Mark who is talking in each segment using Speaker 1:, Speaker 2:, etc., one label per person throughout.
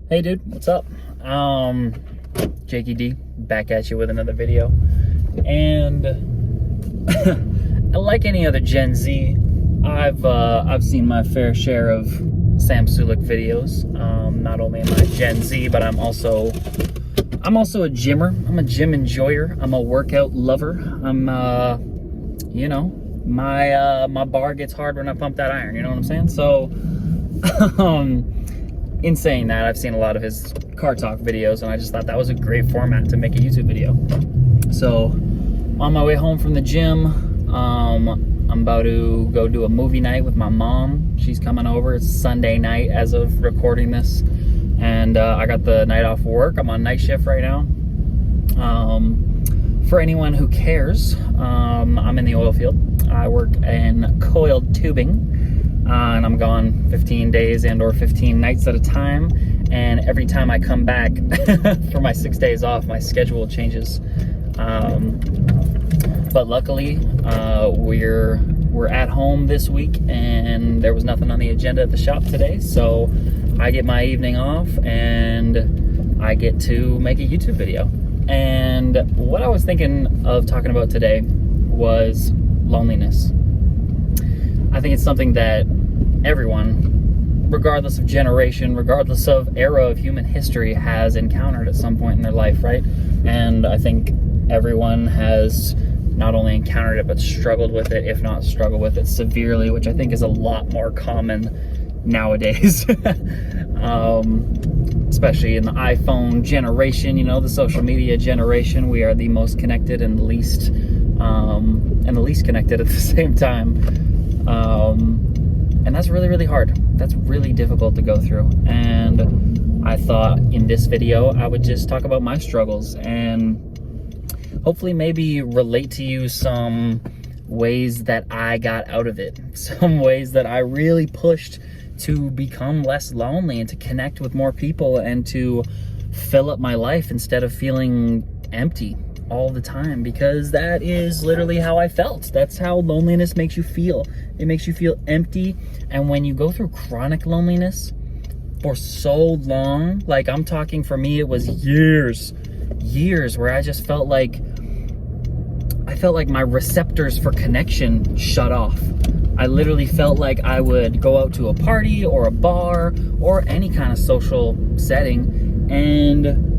Speaker 1: Hey dude, what's up? Jakey D, back at you with another video. And like any other Gen Z, I've seen my fair share of Sam Sulek videos. Not only am I Gen Z, but I'm also a gymmer. I'm a gym enjoyer. I'm a workout lover. My bar gets hard when I pump that iron, you know what I'm saying? So in saying that, I've seen a lot of his car talk videos, and I just thought that was a great format to make a YouTube video. So, on my way home from the gym, I'm about to go do a movie night with my mom. She's coming over. It's Sunday night as of recording this, and I got the night off work. I'm on night shift right now. For anyone who cares, I'm in the oil field. I work in coiled tubing. And I'm gone 15 days and or 15 nights at a time. And every time I come back for my 6 days off, my schedule changes. But luckily, we're at home this week, and there was nothing on the agenda at the shop today. So I get my evening off, and I get to make a YouTube video. And what I was thinking of talking about today was loneliness. I think it's something that everyone, regardless of generation, regardless of era of human history, has encountered at some point in their life, right? And I think everyone has not only encountered it, but struggled with it, if not struggled with it severely, which I think is a lot more common nowadays. Especially in the iPhone generation, you know, the social media generation. We are the most connected and the least connected at the same time. And that's really, really hard. That's really difficult to go through. And I thought in this video, I would just talk about my struggles and hopefully maybe relate to you some ways that I got out of it. Some ways that I really pushed to become less lonely and to connect with more people and to fill up my life instead of feeling empty all the time, because that is literally how I felt. That's how loneliness makes you feel. It makes you feel empty. And when you go through chronic loneliness for so long, like I'm talking, for me it was years where I just felt like my receptors for connection shut off. I literally felt like I would go out to a party or a bar or any kind of social setting, and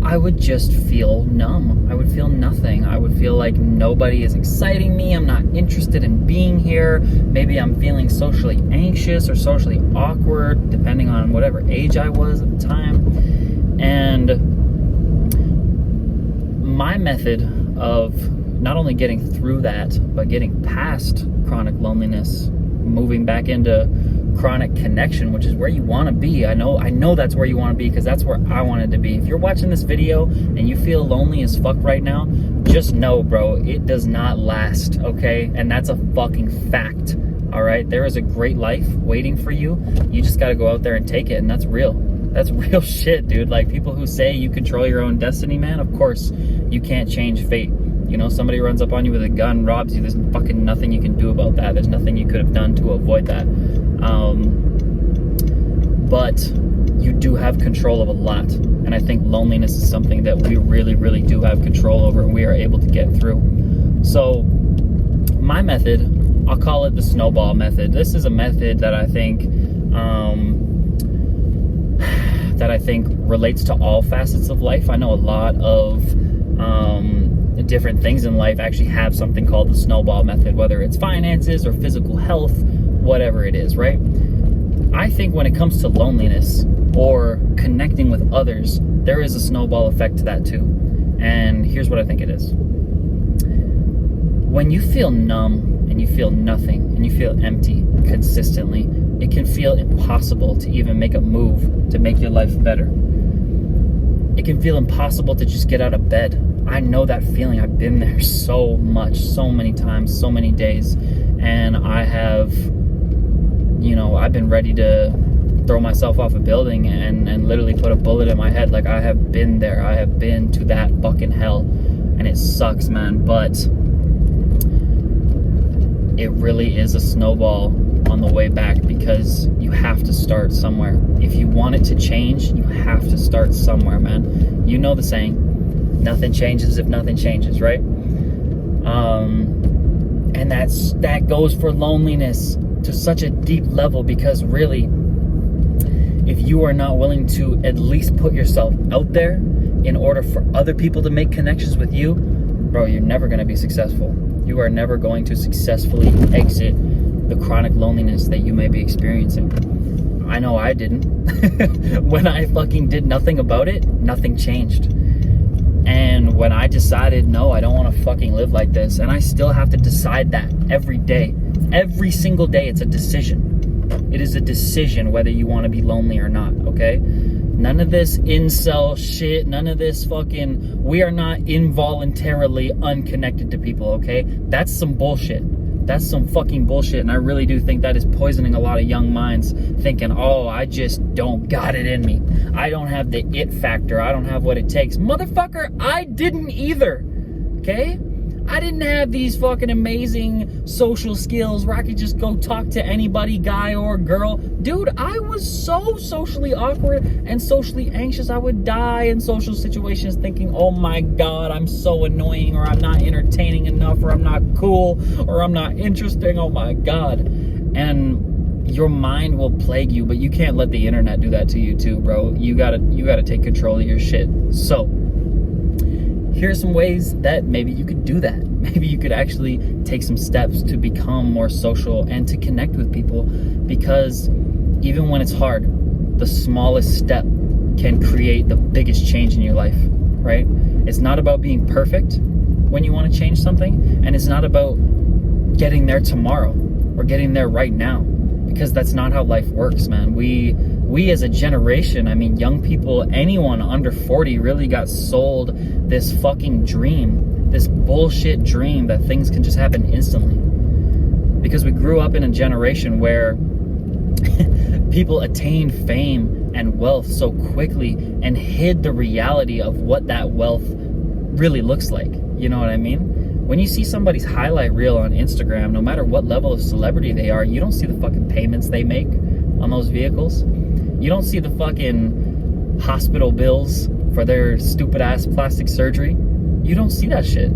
Speaker 1: I would just feel numb. I would feel nothing. I would feel like nobody is exciting me. I'm not interested in being here. Maybe I'm feeling socially anxious or socially awkward, depending on whatever age I was at the time. And my method of not only getting through that, but getting past chronic loneliness, moving back into chronic connection, which is where you want to be. I know that's where you want to be, because that's where I wanted to be. If you're watching this video and you feel lonely as fuck right now, just know, bro, it does not last, okay? And that's a fucking fact, all right? There is a great life waiting for you. You just got to go out there and take it, and that's real. That's real shit, dude. Like, people who say you control your own destiny, man, of course you can't change fate. You know, somebody runs up on you with a gun, robs you, there's fucking nothing you can do about that. There's nothing you could have done to avoid that. But you do have control of a lot. And I think loneliness is something that we really, really do have control over, and we are able to get through. So my method, I'll call it the snowball method. This is a method that I think relates to all facets of life. I know a lot of different things in life actually have something called the snowball method, whether it's finances or physical health, whatever it is, right? I think when it comes to loneliness or connecting with others, there is a snowball effect to that too. And here's what I think it is. When you feel numb and you feel nothing and you feel empty consistently, it can feel impossible to even make a move to make your life better. It can feel impossible to just get out of bed. I know that feeling. I've been there so much, so many times, so many days. And I have, I've been ready to throw myself off a building and literally put a bullet in my head. Like, I have been there. I have been to that fucking hell. And it sucks, man. But it really is a snowball on the way back, because you have to start somewhere. If you want it to change, you have to start somewhere, man. You know the saying, nothing changes if nothing changes, right? And that goes for loneliness to such a deep level, because really, if you are not willing to at least put yourself out there in order for other people to make connections with you, bro, you're never going to be successful. You are never going to successfully exit the chronic loneliness that you may be experiencing. I know I didn't. When I fucking did nothing about it, nothing changed. And when I decided, no, I don't want to fucking live like this, and I still have to decide that every day. Every single day, it's a decision. It is a decision whether you want to be lonely or not, okay? None of this incel shit, none of this fucking, we are not involuntarily unconnected to people, okay? That's some bullshit. That's some fucking bullshit, and I really do think that is poisoning a lot of young minds, thinking, oh, I just don't got it in me. I don't have the it factor. I don't have what it takes. Motherfucker, I didn't either, okay? I didn't have these fucking amazing social skills where I could just go talk to anybody, guy or girl. Dude, I was so socially awkward and socially anxious. I would die in social situations thinking, oh my God, I'm so annoying, or I'm not entertaining enough, or I'm not cool, or I'm not interesting. Oh my God. And your mind will plague you, but you can't let the internet do that to you too, bro. You gotta take control of your shit. So here's some ways that maybe you could do that. Maybe you could actually take some steps to become more social and to connect with people, because even when it's hard, the smallest step can create the biggest change in your life, right? It's not about being perfect when you want to change something, and it's not about getting there tomorrow or getting there right now, because that's not how life works, man. We as a generation, I mean, young people, anyone under 40 really got sold this fucking dream, this bullshit dream that things can just happen instantly. Because we grew up in a generation where people attained fame and wealth so quickly and hid the reality of what that wealth really looks like. You know what I mean? When you see somebody's highlight reel on Instagram, no matter what level of celebrity they are, you don't see the fucking payments they make on those vehicles. You don't see the fucking hospital bills for their stupid ass plastic surgery. You don't see that shit.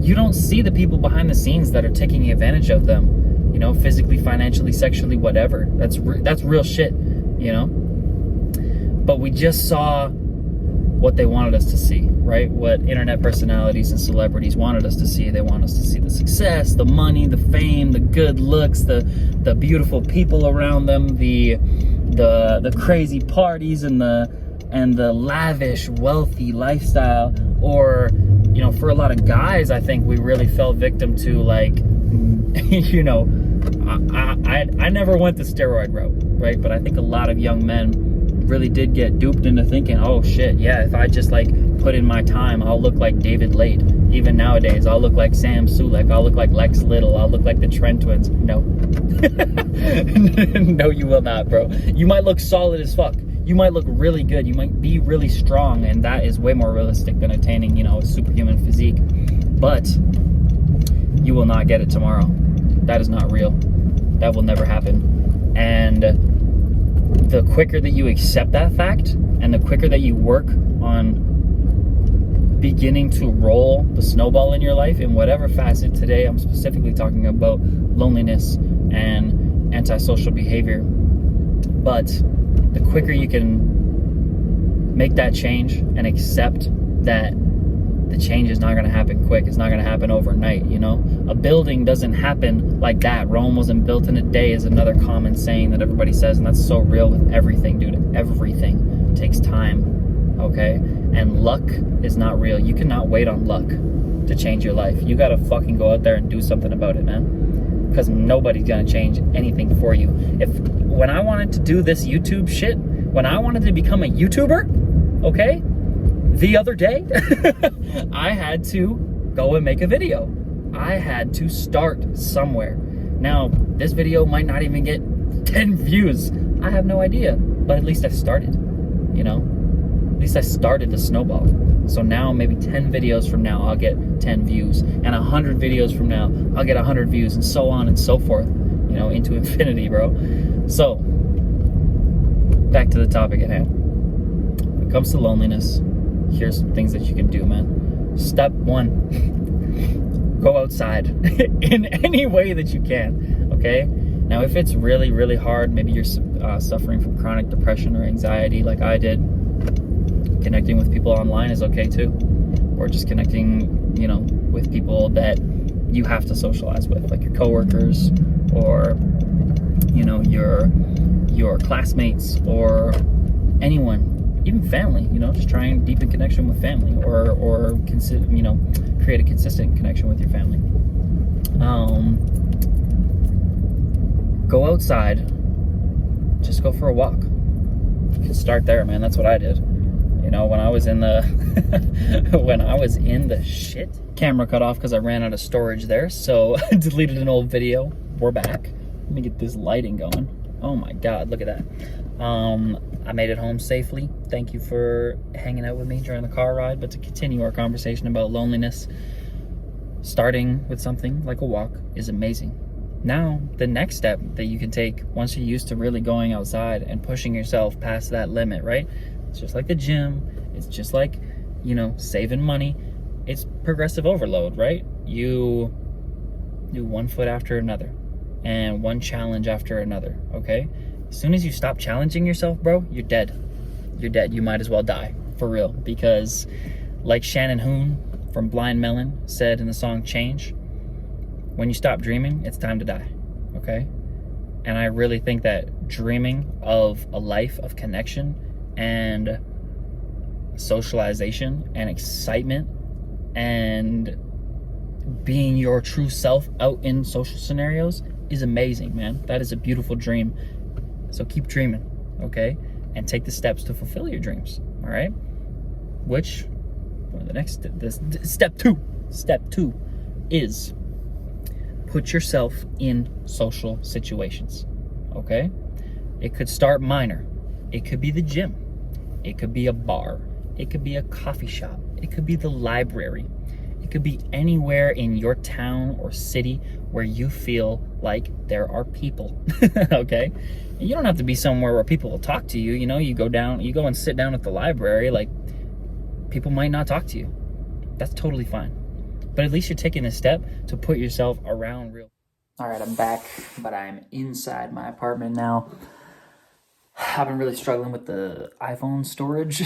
Speaker 1: You don't see the people behind the scenes that are taking advantage of them, you know, physically, financially, sexually, whatever. That's real shit, you know? But we just saw what they wanted us to see, right? What internet personalities and celebrities wanted us to see. They want us to see the success, the money, the fame, the good looks, the beautiful people around them, the crazy parties and the lavish, wealthy lifestyle. Or, you know, for a lot of guys, I think we really fell victim to, like, you know, I never went the steroid route, right? But I think a lot of young men really did get duped into thinking, oh shit, yeah, if I just like put in my time, I'll look like David Lade. Even nowadays, I'll look like Sam Sulek, I'll look like Lex Little, I'll look like the Trent twins. No. No, you will not, bro. You might look solid as fuck. You might look really good. You might be really strong, and that is way more realistic than attaining, you know, a superhuman physique. But you will not get it tomorrow. That is not real. That will never happen. And the quicker that you accept that fact, and the quicker that you work on beginning to roll the snowball in your life in whatever facet, today I'm specifically talking about loneliness and antisocial behavior, but the quicker you can make that change and accept that the change is not going to happen quick, it's not going to happen overnight, you know? A building doesn't happen like that. Rome wasn't built in a day is another common saying that everybody says, and that's so real with everything, dude. Everything takes time, okay? And luck is not real. You cannot wait on luck to change your life. You got to fucking go out there and do something about it, man. Because nobody's going to change anything for you. When I wanted to do this YouTube shit, when I wanted to become a YouTuber, okay, the other day, I had to go and make a video. I had to start somewhere. Now, this video might not even get 10 views. I have no idea, but at least I started, you know? At least I started the snowball. So now maybe 10 videos from now, I'll get 10 views. And 100 videos from now, I'll get 100 views, and so on and so forth. into infinity, bro. So, back to the topic at hand. When it comes to loneliness, here's some things that you can do, man. Step 1, go outside in any way that you can, okay? Now, if it's really, really hard, maybe you're suffering from chronic depression or anxiety like I did, connecting with people online is okay too. Or just connecting, with people that you have to socialize with, like your coworkers or, your classmates or anyone, even family, just try and deepen connection with family or create a consistent connection with your family. Go outside, just go for a walk. You can start there, man. That's what I did. When I was in the shit, camera cut off because I ran out of storage there, so I deleted an old video. We're back. Let me get this lighting going. Oh my God, look at that. I made it home safely. Thank you for hanging out with me during the car ride. But to continue our conversation about loneliness, starting with something like a walk is amazing. Now, the next step that you can take once you're used to really going outside and pushing yourself past that limit, right? It's just like the gym. It's just like, saving money. It's progressive overload, right? You do one foot after another and one challenge after another, okay? As soon as you stop challenging yourself, bro, you're dead. You're dead. You might as well die, for real. Because like Shannon Hoon from Blind Melon said in the song Change, when you stop dreaming, it's time to die, okay? And I really think that dreaming of a life of connection and socialization and excitement and being your true self out in social scenarios is amazing, man. That is a beautiful dream. So keep dreaming, okay? And take the steps to fulfill your dreams, all right? Which, step two is put yourself in social situations, okay? It could start minor. It could be the gym. It could be a bar. It could be a coffee shop. It could be the library. It could be anywhere in your town or city where you feel like there are people, okay? And you don't have to be somewhere where people will talk to you. You go and sit down at the library, like, people might not talk to you. That's totally fine. But at least you're taking a step to put yourself around real. All right, I'm back, but I'm inside my apartment now. I've been really struggling with the iPhone storage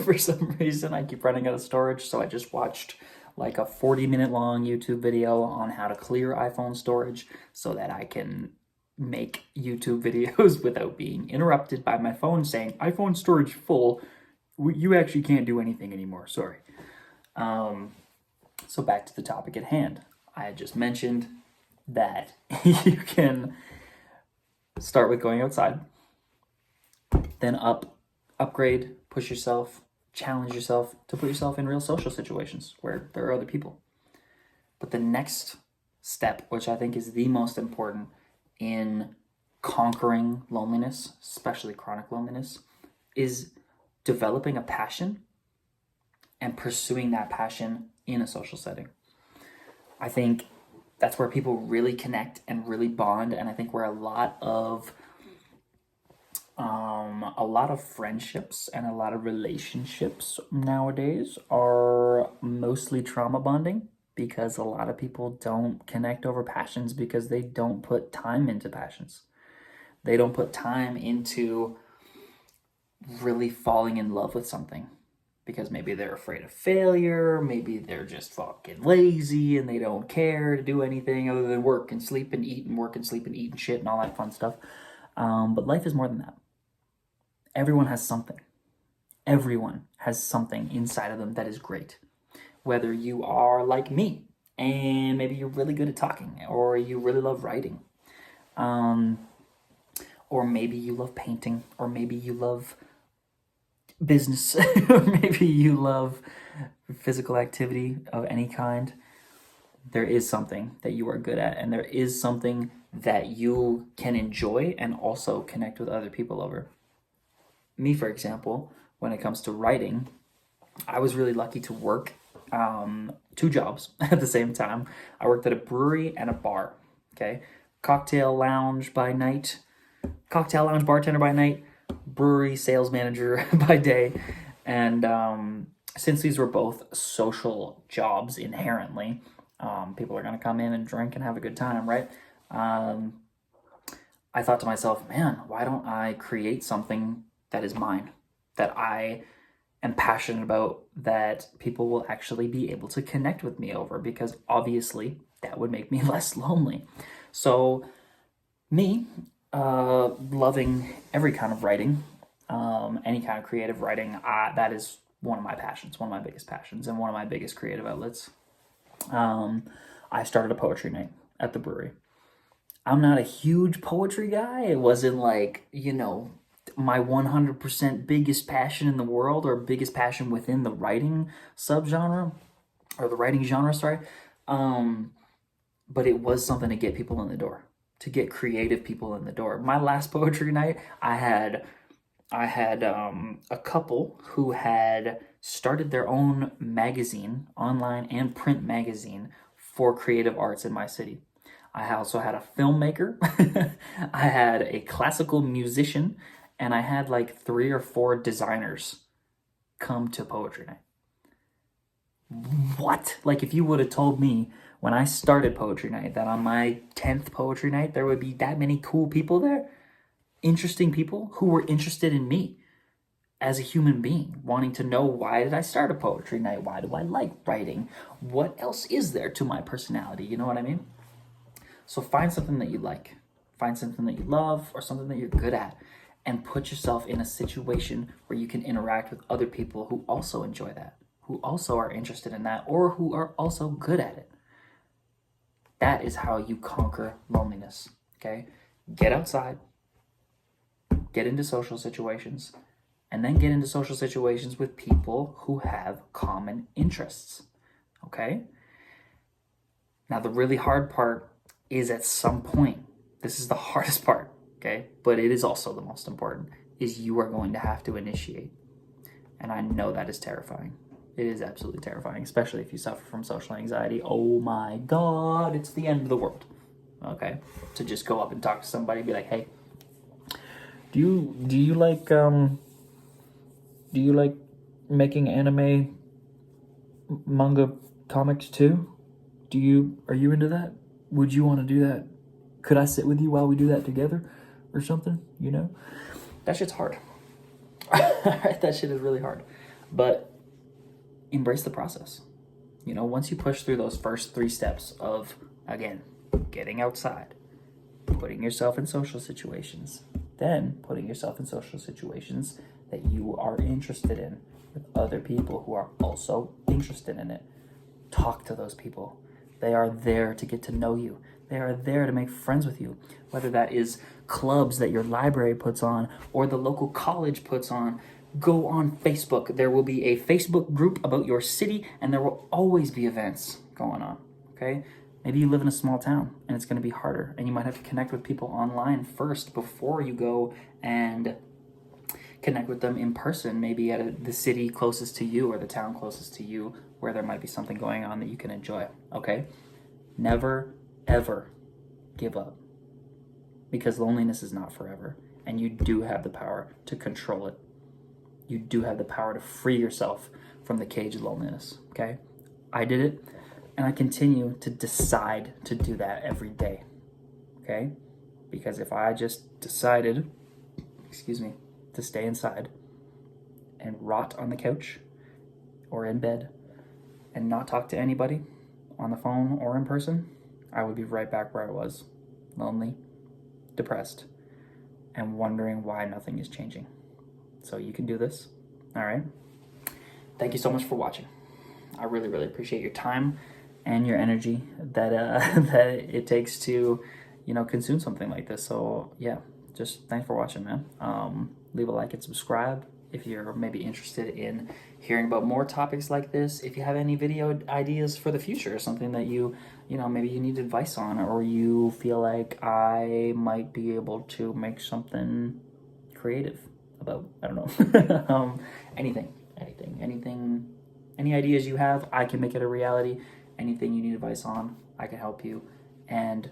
Speaker 1: for some reason. I keep running out of storage, so I just watched like a 40-minute long YouTube video on how to clear iPhone storage so that I can make YouTube videos without being interrupted by my phone saying, iPhone storage full, you actually can't do anything anymore, sorry. So back to the topic at hand. I had just mentioned that you can start with going outside, then upgrade, push yourself, challenge yourself to put yourself in real social situations where there are other people. But the next step, which I think is the most important in conquering loneliness, especially chronic loneliness, is developing a passion and pursuing that passion in a social setting. I think that's where people really connect and really bond, and I think where a lot of friendships and a lot of relationships nowadays are mostly trauma bonding, because a lot of people don't connect over passions because they don't put time into passions. They don't put time into really falling in love with something because maybe they're afraid of failure, maybe they're just fucking lazy and they don't care to do anything other than work and sleep and eat and work and sleep and eat and shit and all that fun stuff. But life is more than that. Everyone has something. Everyone has something inside of them that is great. Whether you are like me and maybe you're really good at talking, or you really love writing, or maybe you love painting, or maybe you love business, or maybe you love physical activity of any kind. There is something that you are good at, and there is something that you can enjoy and also connect with other people over. Me, for example, when it comes to writing, I was really lucky to work 2 jobs at the same time. I worked at a brewery and a bar, okay? cocktail lounge bartender by night, brewery sales manager by day. And since these were both social jobs inherently, people are going to come in and drink and have a good time, right? I thought to myself, man, why don't I create something that is mine, that I am passionate about, that people will actually be able to connect with me over, because obviously that would make me less lonely. So me, loving every kind of writing, any kind of creative writing, that is one of my passions, one of my biggest passions, and one of my biggest creative outlets. I started a poetry night at the brewery. I'm not a huge poetry guy. It wasn't like, my 100% biggest passion in the world, or biggest passion within the writing subgenre, or the writing genre, sorry. But it was something to get people in the door, to get creative people in the door. My last poetry night, I had a couple who had started their own magazine, online and print magazine, for creative arts in my city. I also had a filmmaker, I had a classical musician, and I had like 3 or 4 designers come to poetry night. What? Like, if you would have told me when I started poetry night that on my 10th poetry night there would be that many cool people there, interesting people who were interested in me as a human being, wanting to know, why did I start a poetry night? Why do I like writing? What else is there to my personality? You know what I mean? So find something that you like, find something that you love, or something that you're good at, and put yourself in a situation where you can interact with other people who also enjoy that, who also are interested in that, or who are also good at it. That is how you conquer loneliness, okay? Get outside, get into social situations, and then get into social situations with people who have common interests, okay? Now, the really hard part is, at some point, this is the hardest part, okay? But it is also the most important, is you are going to have to initiate. And I know that is terrifying. It is absolutely terrifying, especially if you suffer from social anxiety. Oh my God, it's the end of the world, okay? To just go up and talk to somebody and be like, hey, do you like making anime manga comics too? Are you into that? Would you want to do that? Could I sit with you while we do that together or something? That shit's hard. That shit is really hard. But embrace the process. Once you push through those first 3 steps of, again, getting outside, putting yourself in social situations, then putting yourself in social situations that you are interested in with other people who are also interested in it. Talk to those people. They are there to get to know you. They are there to make friends with you, whether that is clubs that your library puts on or the local college puts on. Go on Facebook. There will be a Facebook group about your city, and there will always be events going on, okay? Maybe you live in a small town, and it's going to be harder, and you might have to connect with people online first before you go and connect with them in person, maybe at the city closest to you or the town closest to you, where there might be something going on that you can enjoy, okay? Never, ever give up, because loneliness is not forever, and you do have the power to control it. You do have the power to free yourself from the cage of loneliness, okay? I did it, and I continue to decide to do that every day, okay? Because if I just decided, to stay inside and rot on the couch or in bed and not talk to anybody on the phone or in person, I would be right back where I was, lonely, depressed, and wondering why nothing is changing. So you can do this, all right? Thank you so much for watching. I really, really appreciate your time and your energy that that it takes to, consume something like this. So yeah, just thanks for watching, man. Leave a like and subscribe if you're maybe interested in hearing about more topics like this. If you have any video ideas for the future, something that maybe you need advice on, or you feel like I might be able to make something creative about, I don't know, anything, any ideas you have, I can make it a reality. Anything you need advice on, I can help you. And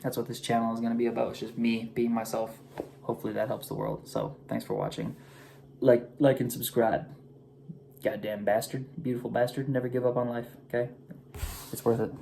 Speaker 1: That's what this channel is going to be about. It's just me being myself. Hopefully that helps the world. So thanks for watching. Like and subscribe. Goddamn bastard. Beautiful bastard. Never give up on life, okay? It's worth it.